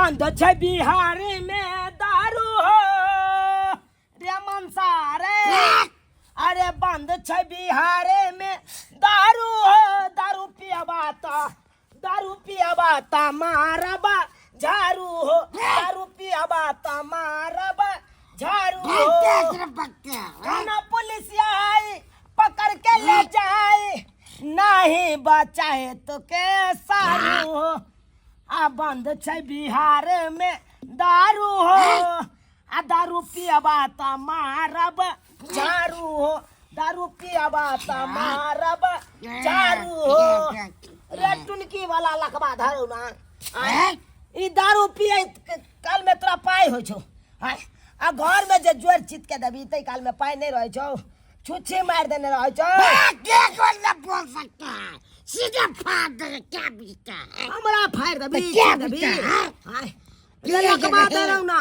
बंद छै बिहार में दारू हो रे मनसारे। अरे बंद छै बिहार में दारू हो, दारू पियबा त मारबा झारू हो, दारू पियबा त मारबा झारू हो। थाना पुलिसिया आई पकड़ के ले जाए, नहीं बचाए तो के सारू हो। आ बंद छै बिहार में दारू हो, आ दारू पियबा त मारब झारू हो, दारू पियबा त मारब झारू हो। रे टुनकी वाला लखबा धरो ना, ई दारू पिए काल में तोरा पाई हो छो। आ घर में जे जोर चित के देबी तै काल में पाई नहीं रहे छो, छुच्छी मार देने रहे छो। बोल सकता है सीधा फाड़ दे, क्या बीता है हमरा फाड़ देबी क्या देबी। बीता ये लखबा धरो ना,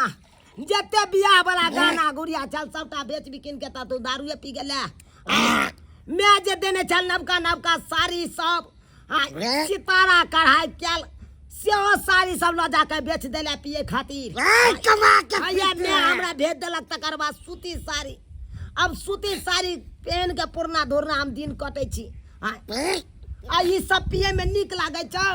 जते बियाह वाला गाना गुड़िया चल सबटा बेच बिकिन के तू दारूए पी गेले। मैं जे देने चल नवका नवका साड़ी सब सितारा कढ़ाई कैल सेहो साड़ी सब ल जाके बेच देले पिए खातिर। कमा के मैं हमरा भेज देलक, तकर बाद सूती साड़ी, अब सूती साड़ी पहन के पुरना धोरना हम दिन कटे छी। आ ई सब पिए में निक लागे छौ,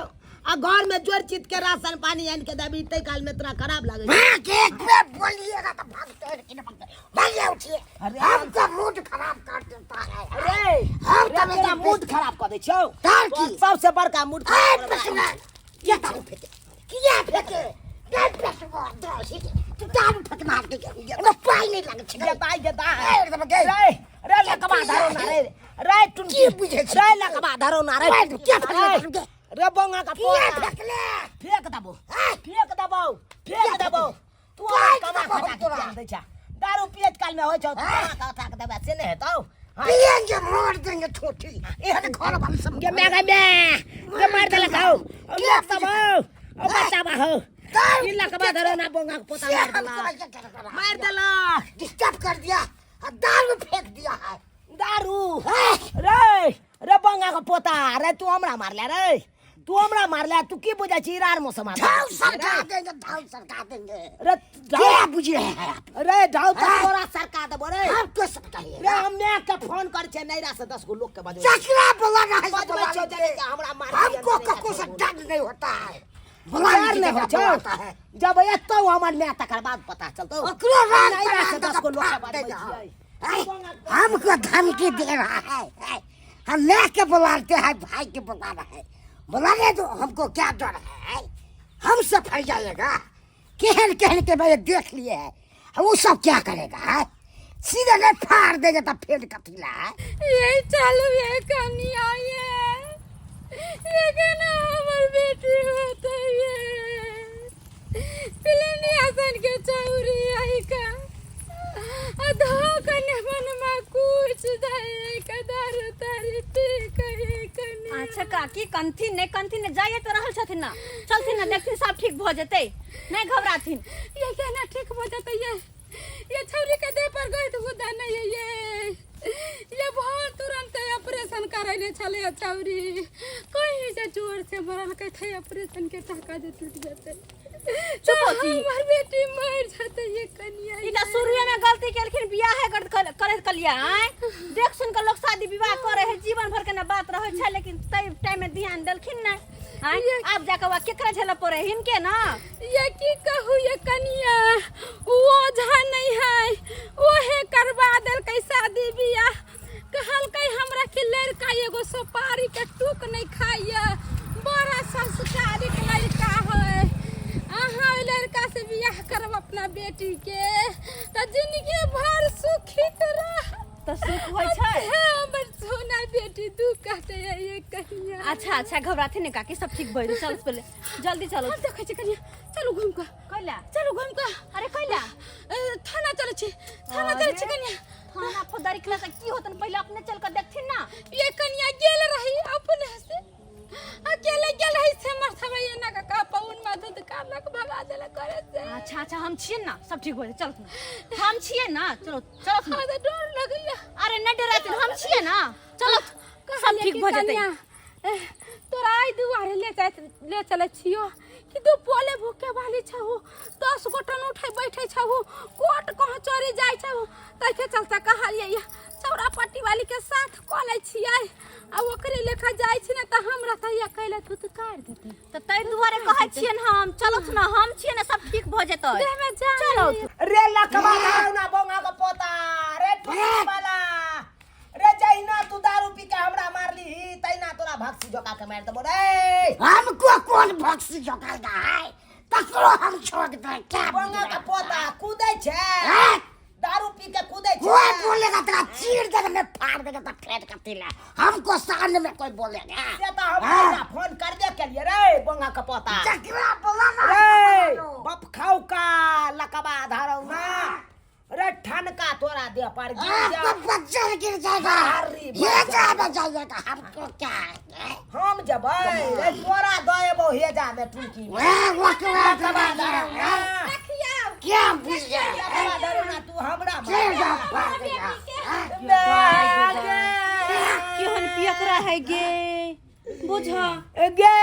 आ घर में जोर चित के राशन पानी आन के देबी तै काल में तोरा खराब लागे छौ। एक पे बोलिएगा तो भागते हैं कि नहीं भागते। भैया उठिए, हमका मूड खराब कर देता है। अरे हम रे मेरा मूड खराब कर दे छौ, की सबसे बड़का मूड खराब कर दे। क्या दारू फेंके, क्या फेंके, क्या फेंके वो दारू सीधे तू दारू फेंक मार के ना पाई नहीं लगे छिके जताई जता एकदम गए रे रे लकबा धरो ना रे रे टुन की बुझे छी रे लकबा धरो ना रे क्या फेंके रे बोंगा का क्या पोता फेंकले फेंक दबो फेंक दबो फेंक दबो तू कमा खटा के दे छा दारू पियत काल में होय छौ का उठा के देबा से ने हेतौ पिएंगे मार देंगे छोटी ये घर वाले सब गे मैं मार दे लगाओ क्या दबो ओ बचावा हो ई लकबा धरो ना बोंगा का पोता मार देला डिस्टर्ब कर दिया और दारू फेंक दिया है दारू रे रे बोंगा का पोता रे तू हमरा मारले रे तू हमरा मारले तू की बुझा छी रार मौसम ढाल सरका देंगे रे क्या बुझे है रे ढाल तोरा सरका देबो रे आप तो सब कहिए रे हमें के फोन कर छे नैरा से 10 गो लोग के बजो चकरा बोला ना है बजबै छो जे हमरा मार हमको कको से डर नहीं होता है बुलार नहीं हो छो जब एतो हमर में तकर बाद पता चलतो ओकरो रात नैरा से 10 गो लोग के बजबै छियै हमको धमकी दे रहा है हम लेके बुलाते हैं भाई के बुला रहा है बुलाने दो हमको क्या डर है हम सब फर जाएगा कहन के भाई देख लिए है वो सब क्या करेगा है सीधे नहीं फाड़ देगा तो फिर कथीला है ये चालू ये कन्या ये कहना हमार बेटी होता है पिलनी आसन के चौरी आई का अधो कने मन में कुछ जाए कदार तारी ठीक है कने। अच्छा काकी कंथी ने जाइए तो रहल छथिन ना चलथिन ना देखथिन सब ठीक भ जते नहीं घबराथिन ये कहना ठीक हो जाता ये छौरी के देह पर गई तो गुदा नहीं है ये बहुत तुरंत ऑपरेशन करैले छले छौरी कहीं से जोर से मरल के थे ऑपरेशन के टाका दे टूट जाते चुप होती हमार बेटी मर जाते ये कन्या इका शुरुए में गलती केलखिन बियाह है करे कलिया हैं देख सुन के लोग शादी विवाह करे है जीवन भर के ना बात रहे छै लेकिन तई टाइम में ध्यान देलखिन ना हैं अब जाके वा केकरा झेला पड़े हिनके ना ये की कहू ये कन्या वो झा नहीं है वो है करवा देल के शादी बियाह कहल के हमरा के लड़का एगो सुपारी के टूक नहीं खाइए बड़ा संस्कारी के लड़का है अहाँ लड़का से बियाह करब अपना बेटी के त जिंदगी भर सुखी रह तो सुख होय छै हमर सोना बेटी दू काटे ये कन्या अच्छा घबराथिन ने काकी सब ठीक भइल चल पहले जल्दी चलो देखे छी कन्या चलो घूम का कइला चलो घूम का अरे कइला थाना चले छी कन्या थाना फौजदारी क्लास की होतन पहले अपने चल कर देखथिन ना ये कन्या गेल रही अपने से अकेले गेल है से मरथबे ना का पवन मदद करलक भगा देले करे से अच्छा हम छिए ना सब ठीक हो जाए चल हम छिए ना चलो हमरा तो डर लगैया अरे न डराते हम छिए ना चलो सब ठीक हो जाते तोरा आई दुआरे ले चले छियो कि तू पोले भूखे वाली छहु 10 गोटन उठे बैठे छहु कोट कहाँ चोरी जाय छहु तैके चलता कहलिए चौरा पट्टी वाली के साथ कॉले छियै आ ओकरे लेखा जाय छी न त हमरा त ये कहले तू तो काट देते तो तै दुआरे कहै छियै न हम चलो न हम छियै न सब ठीक भ जेतै देह में जा चलो रे लखवा ना बोंगा का पोता रे पुलिस वाला रे जैना तू दारू पी के हमरा मारली तैना तोरा भक्सी जोका के मार देबो रे हमको कौन भक्सी जोकाएगा है तकरो हम छोड़ दे क्या बोंगा का पोता कूदै छे हैं? दारू पी के कूदै छे कोई बोलेगा तेरा चीर देगा मैं फाड़ देगा तो फेंट का तिला हमको सामने में कोई बोलेगा से तो हम फोन कर दे के लिए रे बोंगा का पोता चकरा बोला ना रे बप खाऊ का लकबा धारौ ना रे ठनका तोरा दे पर गिर जा बच्चा गिर जाएगा अरे ये जाना जाएगा हमको क्या है हम जबै रे तोरा दएबो हेजा में टुकी में लकवा लकबा धारौ ना क्या बुझे लकबा धारौ ना तू हमरा ये जा फाड़ देगा केहन पियकरा है गे बुझ गे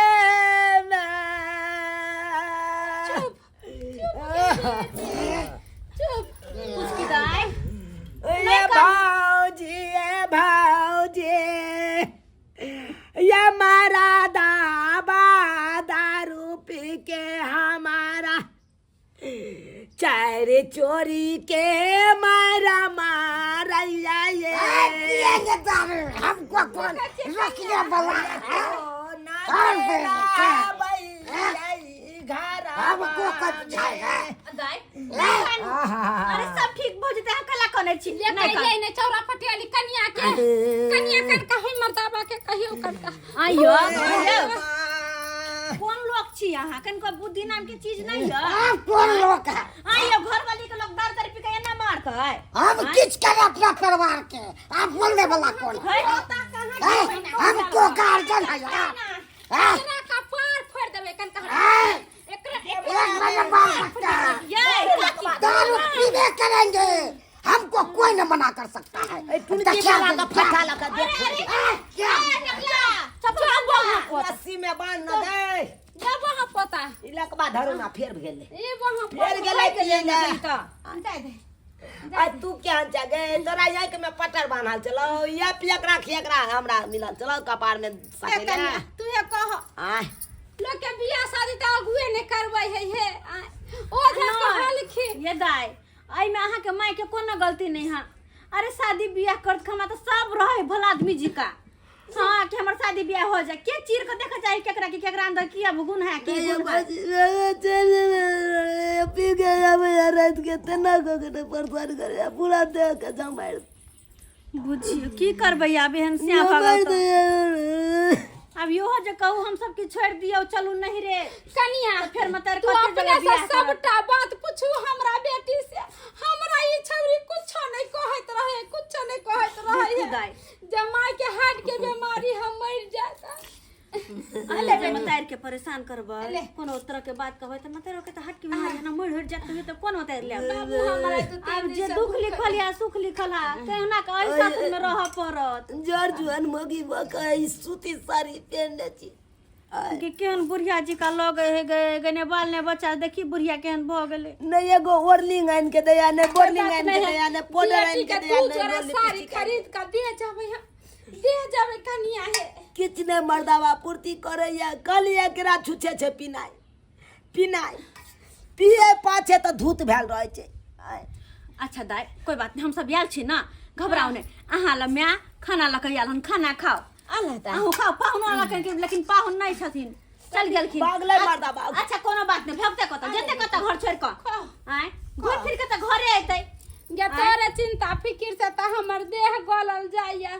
चुप उसकी दाई ये भाऊजी ये मारा दाबा दारू पी के हमारा चार चोरी के मारा ये ये दारू हमको कौन रखने वाला है हमको कब जाएगा दाई अरे सब ठीक भ जेतै हम कला कने छी ले कहिए ने चौरा पट्टी वाली कन्या कन का है मर्दाबा के कहियो करता आइयो कौन लोग छी अहाँ कनको बुद्धि नाम के चीज नहीं है आप कौन लोग है आइयो घर वाली के लोग दार पी के ना मारत है हम किस करे अपना परिवार के आप बोलने वाला कौन है हमको गार्जियन है यार एकरा का पार फोड़ देबे कन का एक महीने मार सकता है दारू पीने करेंगे हमको कोई न मना कर सकता है फटा लगा देख क्या रस्सी में बांध न दे जा वहां पता इलकबा धरो ना फेर गेले ए वहां फेर गेले के ये ना दे दे आ तू क्या जगे तोरा एक में पटर बांधल चलो ये पियकरा खियकरा हमरा मिलल चलो कपार में सकेला तू ये कह आय लोग के बियाह शादी त अगुए ने करबै है ओ जा कहल खी ये दाई आई में अहाँ के माई के कोनो गलती नहीं है अरे शादी बियाह करत खमा तो सब रहे भला आदमी जी का हां कि हमर शादी बियाह हो जाए के चीर के देखा जाए केकरा अंदर किया गुण है की गुण है पी के रात के तना को के परेशान करे पूरा देह के जमाड़ बुझियो की करबै अब एहन सिया पागल तो अब यो हो जे कहू हम सब के छोड़ दियो चलू नहीं रे कनिया तो फिर मतर तू अपने से सबटा बात पूछू हमरा बेटी से हमरा ई छौरी कुछ नहीं कहत रहे दाई जमाई के हार्ट के बीमारी हम मर जाता अले जे मतार के परेशान करबै कोनो तरह के बात कहबै त मतार के त हट के बीमारी ना मर हट जात तो कौन मतार ले हमरा तो अब जे दुख लिखल या सुख लिखल है कहना का ऐसा में रह पड़त जर जुआन मगी बकई सूती साड़ी पहनने छी कि केहन बुढ़िया जी का लग है गने बाल ने बच्चा देखी बुढ़िया केहन भ गेले नहीं एगो ओरलिंग आइन के दया ने बोर्लिंग आइन के दया ने पाउडर आइन के दया तू जरा साड़ी खरीद के दे जावे कनिया है कितने मर्दावा पूर्ति करे या कल एकरा छुछे छे पिनाई पिए पाछे तो धूत भेल रहे छे अच्छा दाई कोई बात नहीं हम सब आयल छी ना घबराओ ने अहाँ ल मैं खाना ल के आयल हन खाना खाओ अल्लाह ता अहू खाओ पाहुन ल के लेकिन पाहुन नहीं छथिन चल गेलखिन बागले मर्दावा अच्छा कोनो बात नहीं भगते कत जते कत घर छोड़ क आय घुर फिर के त घरे आइतै ये तोरे चिंता फिकिर से त हमर देह गलल जाइया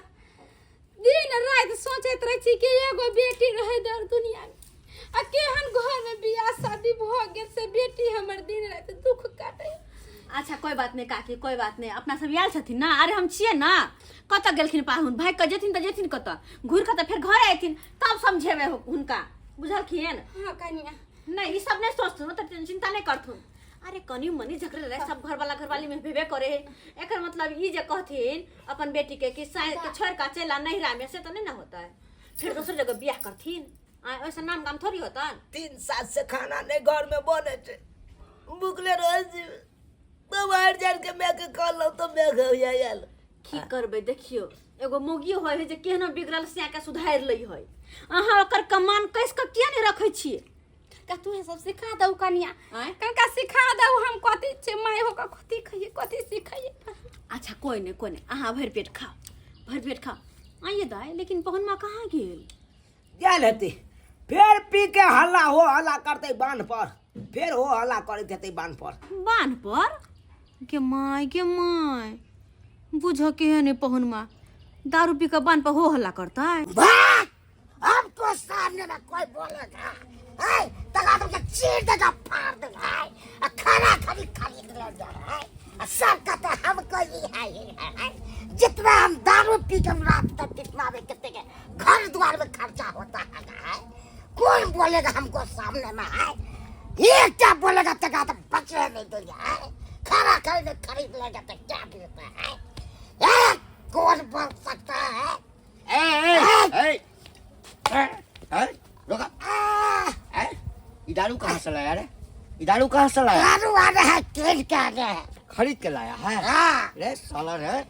दिन रात सोचत रही छी कि एगो बेटी रहे दर दुनिया में आ केहन घर में बियाह शादी भ गेल से बेटी हमर दिन रात दुख काटे अच्छा कोई बात नहीं काकी कोई बात नहीं अपना सब आयल छथिन ना अरे हम छिए ना कत गेलखिन पाहुन भाई क जेथिन त जेथिन कत घुर के त फिर घर आइथिन तब समझेबे हुनका बुझलखिन हां कनिया नहीं ई सब नहीं सोचथुन त चिंता नहीं करथुन अरे कनी मनी झगड़े रहे सब घर वाला घरवाली में भेबे करे एकर मतलब ई जे कहथिन अपन बेटी के कि छोड़ का चला नहिरा में से तो नहीं ना होता है फिर दूसरी जगह बियाह करथिन ऐसा नाम काम थोड़ी होता 3 साल से खाना नहीं घर में बने थे भूखले रह जी बाहर जान के मैं के खा लो तो मैं खा याल की करबे देखियो एगो मुगी होय है जे केहनो बिगड़ल से के सुधार लई होय अहाँ ओकर कमान कैस के किया नहीं रखै छिए का तू है सब सिखा दऊ कनिया आय कनका सिखा दऊ हम कथी छे माय हो का कथी खइए कथी सिखाइए अच्छा कोई नहीं अहाँ भर पेट खाओ आइए दाई लेकिन पवन माँ कहाँ गेल गेल हेती फिर पी के हल्ला करते बांध पर फिर हो हल्ला करते हेते बांध पर के माय बुझ के है नहीं पहुन माँ दारू पी के बांध पर हो हल्ला करता है हमको सामने में कोई बोलेगा तगा तुमसे चीर देगा फाड़ देगा खाना खरीद ले जा रहा है सब कहते हमको ये है जितना हम दारू पी के रात तक कितना भी कितने के घर द्वार में खर्चा होता है कौन बोलेगा हमको सामने में है ये क्या बोलेगा तगा तो बचने नहीं देगा खाना खरीद लेगा तो क्या बोलता है कौन बोल सकता है दारू कहाँ से लाया रे? दारू कहाँ से लाया? दारू आ रहा है केन के आगे है खरीद के लाया है? रे साला रे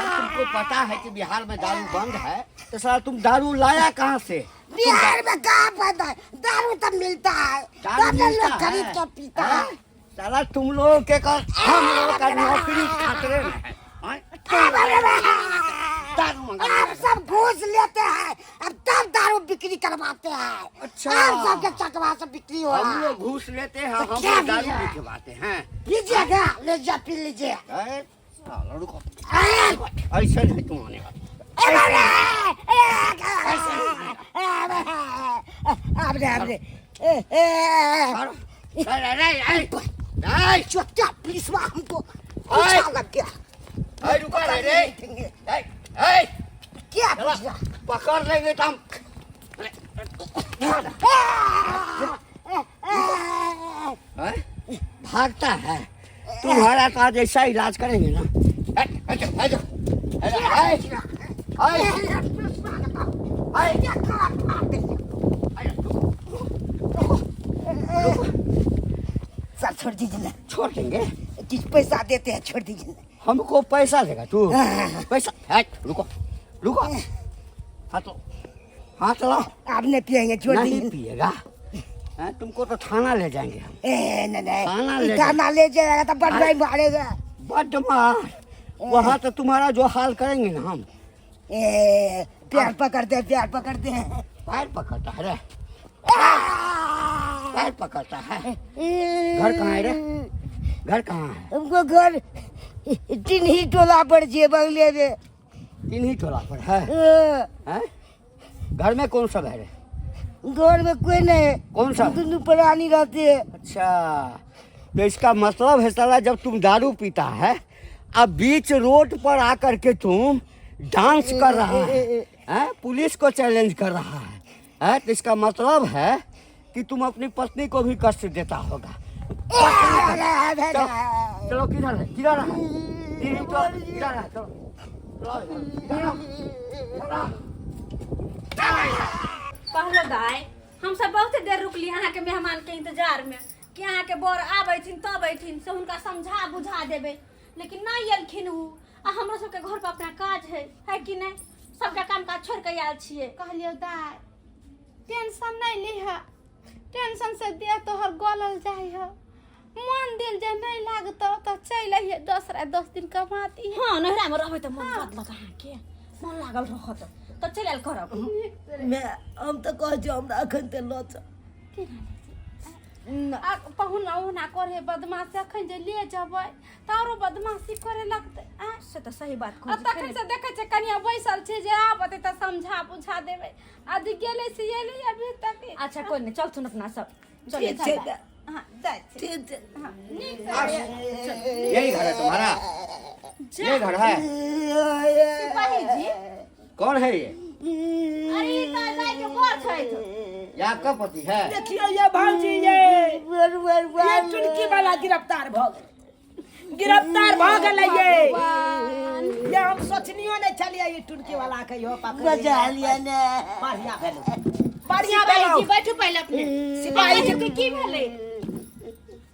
तुमको पता है कि बिहार में दारू बंद है तो साला तुम दारू लाया कहाँ से? बिहार में कहाँ बंद है दारू तो मिलता है तब लोग खरीद के पीता है साला तुम लोग के कर हम लोग का नौकरी खतरे में है दारू मंगा आप सब घूस लेते हैं अब तब दारू बिक्री करवाते हैं अच्छा आप सबके चकवा से बिक्री हो रहा हम है लोग घूस लेते हैं हम क्या लोग दारू लिया? बिकवाते हैं लीजिएगा ले जा पी लीजिए साला रुको ऐसे नहीं तुम आने वाले चुपचाप पुलिस हमको अरे! अच्छा लग गया रुको रे क्या पूछा पकड़ लेंगे तो हम भागता है तुम्हारा तो आज ऐसा इलाज करेंगे ना सर छोड़ दीजिए ना छोड़ देंगे किस पैसा देते हैं छोड़ दीजिए ना हमको पैसा देगा तू पैसा रुको रुको हाथ लाओ आप नहीं पिएंगे छोड़ नहीं दीजिए पिएगा तुमको तो थाना ले जाएंगे हम नहीं खाना ले जाएगा तो बड़ भाई मारेगा बड मार वहाँ तो तुम्हारा जो हाल करेंगे ना हम प्यार पकड़ते हैं पैर पकड़ता है रे पैर पकड़ता है घर कहाँ है रे घर कहाँ है हमको घर तीन ही टोला पर जे बंगले में तीन ही टोला पर है घर में कौन सा है रे घर में कोई नहीं कौन सा दोनों पुरानी रहते हैं अच्छा तो इसका मतलब है साला जब तुम दारू पीता है अब बीच रोड पर आकर के तुम डांस कर रहा है पुलिस को चैलेंज कर रहा है तो इसका मतलब है कि तुम अपनी पत्नी को भी कष्ट देता होगा चलो किधर है चलो पहलो दाई हम सब बहुत देर रुकली अहाँ के मेहमान के इंतजार में कि अहाँ के बर आबैथिन तब अयथिन से हुनका समझा बुझा देबे लेकिन नहीं एलखिन हूँ आ हमरा सबके घर पर अपना काज है कि नहीं सबका काम काज छोड़ के आयल छिए कहलियो दाई टेंशन नहीं लिहा टेंशन से देह तोहर गलल जाइ ह मन दिल जे नहीं लागतो तो चल आइए 10 दिन कमाती है हाँ नहरा में रहबै त मन बदलत अहाँ के मन लागल रहत तो चल आयल करब मैं हम तो कह जो हमरा अखन ते लच पहुना उना करे बदमाशी अखन जे ले जबै तारो बदमाशी करे लगते से तो सही बात आ तखन से देखे छै कनिया बैसल छै जे आबते त समझा बुझा देबै आदि गेले से एले अभी तक अच्छा कोई नहीं चल सुन अपना सब ठीक छै हां जाय छै ठीक छै यही घर है तुम्हारा ये घर है सिपाही जी कौन है ये अरे ई त जाय के बर छै तो ये आपका पति है देखिए ये भाजी ये चुटकी वाला गिरफ्तार भ गए गिरफ्तार भ गेलै ये हम सोचनियो नहीं छलिए ये टुनकी वाला कहियो पकड़ बचा लिया ने बढ़िया भेलो जी बैठो पहले अपने सिपाही जी के की भेले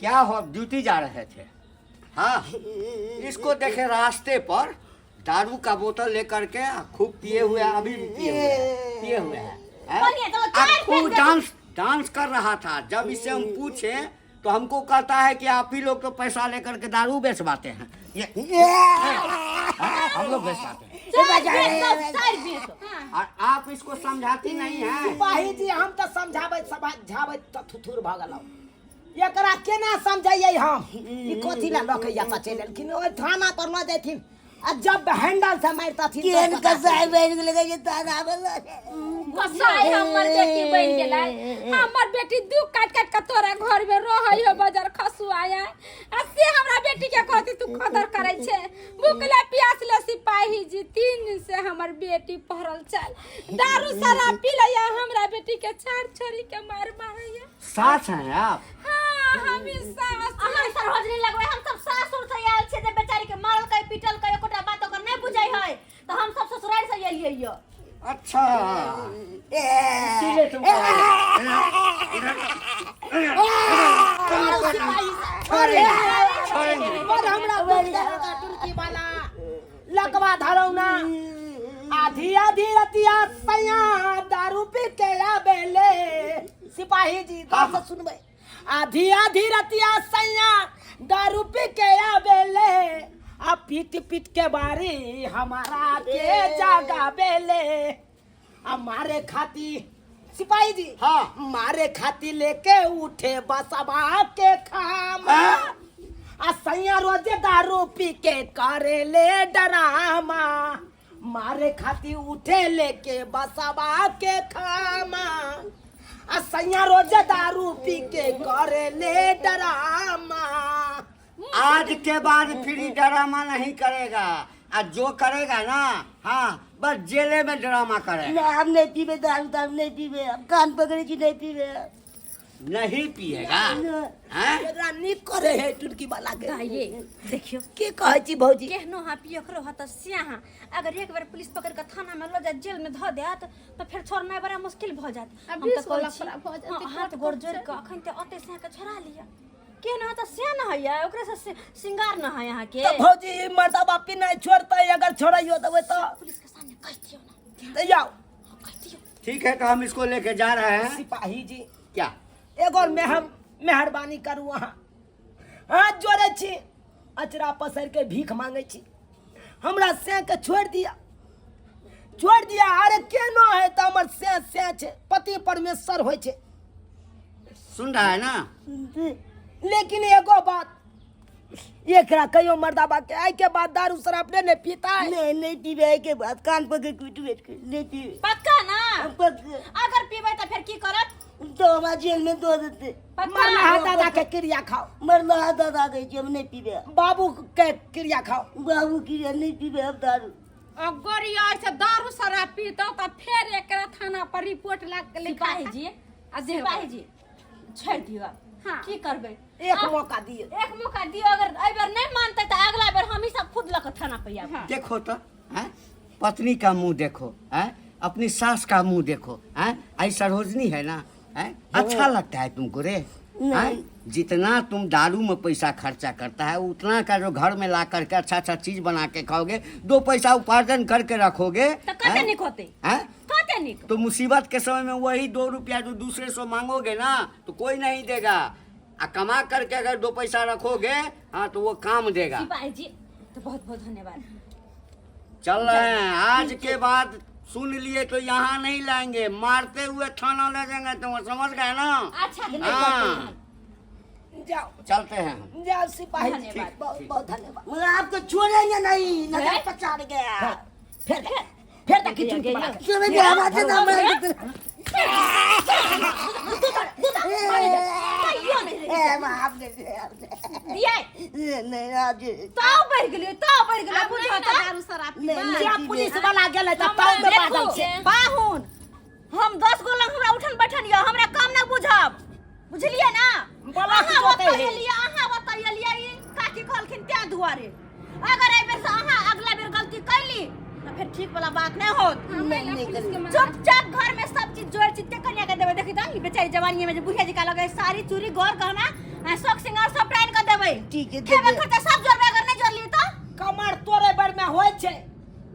क्या हो, ड्यूटी जा रहे थे? हाँ, इसको देखे रास्ते पर दारू का बोतल लेकर के खूब पिए हुए, अभी भी पिए हुए हैं। बढ़िया, तो चार खूब पैक डांस कर रहा था। जब इससे हम पूछे तो हमको कहता है कि आप ही लोग तो पैसा लेकर के दारू बेचवाते हैं। हम लोग बेचवाते हैं और आप इसको समझाती नहीं है। सिपाही जी हम तो समझावे तो थुथुर भ गेलौ। एकरा केना समझाइए हम? ई कोथी ला लखैया सा चलेलखिन, ओइ थाना पर न जैथिन। आ जब हैंडल से मारता थी केन कसाई बैठ गेलै जे ताना बोला कसाई हमर बेटी बन गेलै। हमर बेटी दू काट काट के तोरा घर में रहै हो, बाजार खसुआया आ से हमरा बेटी के कहती तू कदर करे छे। भूखले प्यास ले सिपाही जी 3 दिन से हमर बेटी पहरल चल दारू शराब पी लया, हमरा बेटी के छाड़ छोड़ी के मार मारैया। सास हैं आप? हां हम ही सास अहाँ सरहज नहीं लगबै। हम सब सासुर से आयल छे जे बेचारी के मारल कई पीटल कई एकोटा बात ओकर नहीं बुझाई है, तो हम सब ससुराल से एलियै यो। अच्छा, इसीलिए तुमको छोड़ेंगे। पर हमरा टुनकी वाला लकवा धरौ ना। आधी आधी रतिया सैया दारू पी के आबेले। सिपाही जी तो सुनबे। आधी आधी रतिया सैया दारू पी के आबेले। आ पीट पीट के बारी हमारा के जागा बेले। आ मारे खाती सिपाही जी, हाँ, मारे खाती लेके उठे बसवा के खामा। आ सैया रोजे दारू पी के करे ले डरामा। मारे खाती उठे लेके बसवा के खामा। आ सैया रोजे दारू पी के करे ले डरामा। आज के बाद फिर ही ड्रामा नहीं करेगा। और जो करेगा ना, हाँ, बस जेले में ड्रामा करेगा। ना हम नहीं पीबे दारू नहीं पीबे, हम कान पकड़े छी नहीं पीबे। नहीं पिएगा हैं? एकरा निक करे है टुनकी वाला के। ये देखियो के कहै छी भौजी? केहनो हा पियकरो हा त स्याहा। अगर एक बार पुलिस पकड़ के थाना में ले जाए, जेल में ध देत तो फिर छोड़ना बड़ा मुश्किल भ जात। हम त कहै छी हाथ गोड़ जोड़ के अखन ते अटे से के छोड़ा लिया। केहनो त स्या न है या ओकरे से सिंगार न है यहाँ के। तो भौजी मर्दा बापी नहीं छोड़ता, अगर छोड़ाइयो तो पुलिस के सामने कह दियो ना। तो जाओ। कह दियो। ठीक है, तो हम इसको लेके जा रहे हैं। सिपाही जी क्या? एगो मेहरबानी करू अहाँ। हाथ जोड़े छी, अचरा पसर के भीख मांगे छी, हमरा से के छोड़ दिया। अरे केनो है तो हमर से छे, पति परमेश्वर होय छे। सुन रहा है ना? लेकिन एगो बात, एकरा कहियो मर्दाबा के आई के बाद दारू शराब ने पीता है। नहीं पीबे आई के बाद कान पकड़ के बैठ के नहीं पीबे। पक्का ना? पक्का। अगर पीबे तो फिर की करत? तो हमारा जेल में दो देते। मरना है दादा के क्रिया खाओ। मरना है दादा के हम नहीं पीबे। बाबू के क्रिया खाओ। बाबू की नहीं पीबे अब दारू। गोरिया से दारू शराब पीता तो फिर एकरा थाना पर रिपोर्ट लिखा सिपाही जी, सिपाही जी छोड़ दियो। हाँ। की करबे? एक मौका दियो। एक मौका दियो। अगर आई बार नहीं मानते तो अगला बार हम ही सब खुद लक थाना पे आब। देखो तो, हैं? पत्नी का मुंह देखो, हैं? अपनी सास का मुंह देखो, हैं? आई सरोजनी है ना, हैं? अच्छा लगता है तुमको रे? हैं? जितना तुम दारू में पैसा खर्चा करता है, उतना का जो घर में ला करके अच्छा चीज बना के खाओगे, 2 पैसा उपार्जन करके रखोगे, तो कते निक होते? हैं? कते निक? तो मुसीबत के समय में वही 2 रुपया जो दूसरे से मांगोगे ना, तो कोई नहीं देगा। आ कमा करके अगर 2 पैसा रखोगे, हाँ, तो वो काम देगा। सिपाही जी तो बहुत बहुत धन्यवाद। चल रहे हैं। आज के बाद सुन लिए तो यहाँ नहीं लाएंगे, मारते हुए थाना ले जाएंगे। तुम समझ गए ना? अच्छा दिन हाँ, जाओ चलते हैं। जाओ सिपाही जी, धन्यवाद। बहुत बहुत धन्यवाद। मैं आपको छोड़ेंगे नहीं, नजर पचाड़ गया। फिर तक किचन की बात। चले गए हमारे नाम दिए नहीं आज ताव बढ़ गेलै बुझा दारू शराब या पुलिस वाला गेले त ताव में बादल छे। पाहुन हम 10 गो लंग हमरा उठन बैठन या हमरा काम न बुझब, बुझलिए ना? बोला कि जोते है। अहाँ बताइलिए ई काकी कहलखिन त्या चुपचाप घर में सब चीज जोड़ चित्ते कन्या के देवे। देखी तो बेचारी जवानी में जो बुढ़िया जी का लगे सारी चूड़ी गोर गहना शौक सिंगार सब टाइन कर देवे। ठीक है, खेबे खर्चा सब जोड़बे, अगर नहीं जोड़ लिए तो कमर तोरे बर में होय छे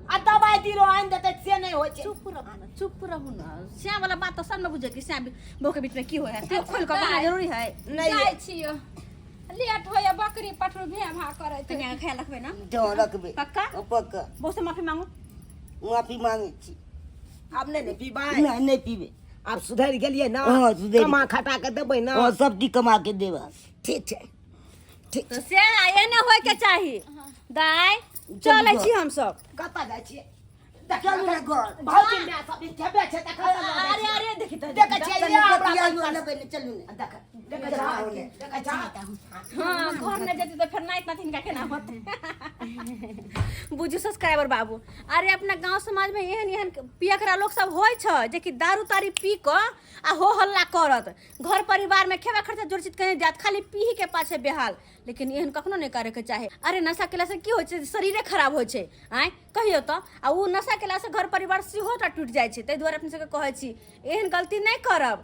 आ दवाई दिलो आइन देते से नहीं होय छे। चुप रहू ना। श्याम वाला बात तो सब न बुझे कि श्याम बहू के बीच में की होय है। तो खोल कर कहना जरूरी है। जाय छियो लेट होय बकरी पठरू भे भा करे तो कन्या का ख्याल रखबे ना। जो रखबे पक्का पक्का बहू से माफी मांगो। माफी मांगे छी। अब नहीं पीबा नहीं पीबे। आप सुधर गेलिए ना। हाँ, सुधर कमा खटा के देबै ना। और सब दी कमा के देवा। ठीक है ठीक तो से आए न होय के चाही। दाई चलै छी हम सब। कता जाय छिए चलू ना घर। भौजी ने सब खेबे छे त खा अरे देखी तो देखे छे ये हमरा चलू ना। देख देख जा हाँ घर न जेती तो फिर नाइट नाथिन का केना होते। बुझू सब्सक्राइबर बाबू, अरे अपना गांव समाज में एहन पिया करा लोग सब होय छ जे कि दारू तारी पी क आ हो हल्ला करत घर परिवार में खेवा खर्चा जोड़चित कने जात खाली पीही के पाछे बेहाल। लेकिन एहन कखनो नहीं करे के चाहे। अरे नशा केला से की होय छै, शरीरे खराब होय छै। आय कहियो तो आ उ नशा केला से घर परिवार सेहो टूट जाय छै। तै दुआरे अपने सबके कहै छी एहन गलती नहीं करब।